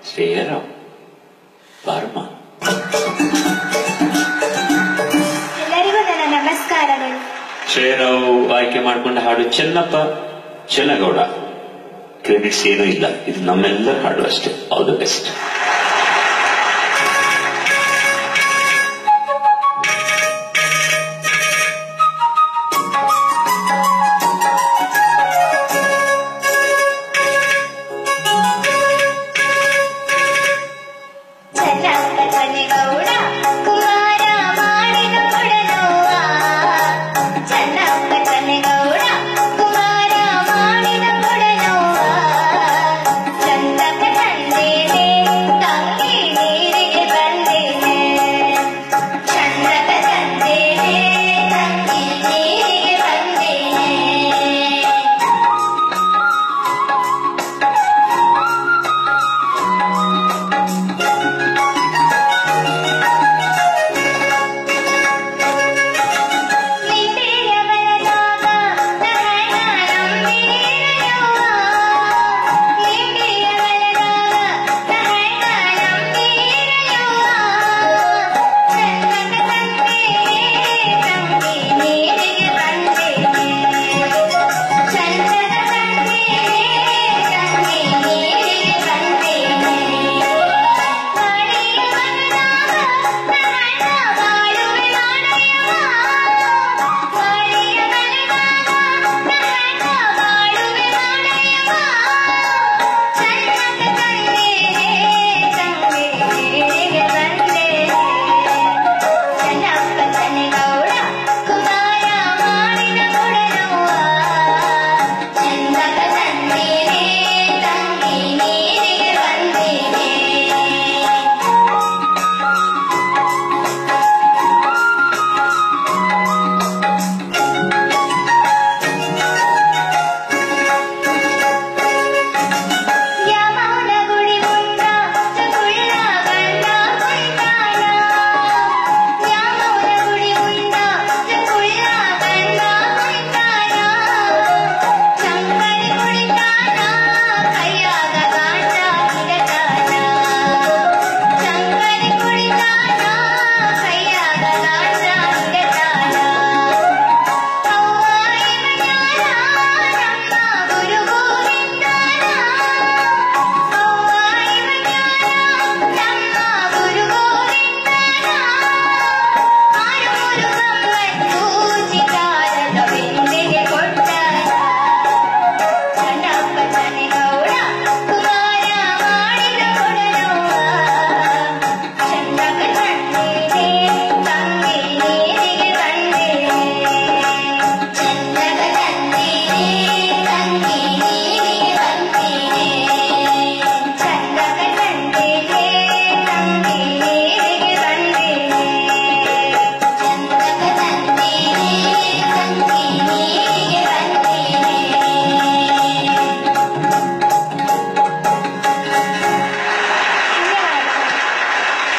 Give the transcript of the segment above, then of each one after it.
ಶ್ರೇಯರಾವ್ ವರ್ಮಾ. ಎಲ್ಲರಿಗೂ ನನ್ನ ನಮಸ್ಕಾರಗಳು. ಶ್ರೇಯರಾವ್ ಆಯ್ಕೆ ಮಾಡಿಕೊಂಡ ಹಾಡು ಚೆನ್ನಪ್ಪ ಚೆನ್ನಗೌಡ. ಕ್ರೆಡಿಟ್ಸ್ ಏನೂ ಇಲ್ಲ, ಇದು ನಮ್ಮೆಲ್ಲರ ಹಾಡು ಅಷ್ಟೇ. All the best.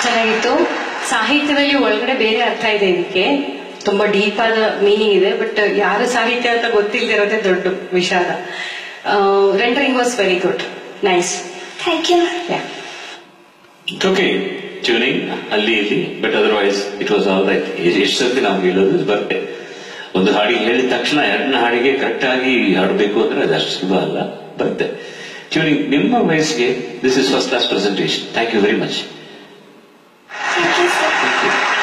ಚೆನ್ನಾಗಿತ್ತು. ಸಾಹಿತ್ಯದಲ್ಲಿ ಒಳಗಡೆ ಬೇರೆ ಅರ್ಥ ಇದೆ, ಇದಕ್ಕೆ ತುಂಬಾ ಡೀಪ್ ಆದ ಮೀನಿಂಗ್ ಇದೆ. ಬಟ್ ಯಾರು ಸಾಹಿತ್ಯ ಅಂತ ಗೊತ್ತಿಲ್ಲದಿರೋದೇ ದೊಡ್ಡ ವಿಷಾದ. Rendering was very good, nice. Thank you. Okay, tuning ಅಲ್ಲಿ ಇಲ್ಲಿ, but otherwise it was all right. ಎಷ್ಟು ಸರ್ತಿ ನಾವು ಹೇಳೋದು ಬರುತ್ತೆ, ಒಂದು ಹಾಡಿಗೆ ಹೇಳಿದ ತಕ್ಷಣ ಎರಡನೇ ಹಾಡಿಗೆ ಕರೆಕ್ಟ್ ಆಗಿ ಹಾಡಬೇಕು ಅಂದ್ರೆ ಅದಷ್ಟು ಸುಲಭ ಅಲ್ಲ, ಬರುತ್ತೆ. ಟ್ಯೂನಿಂಗ್ ನಿಮ್ಮ ವಯಸ್ಸಿಗೆ this is first class presentation. Thank you very much. Thank you sir.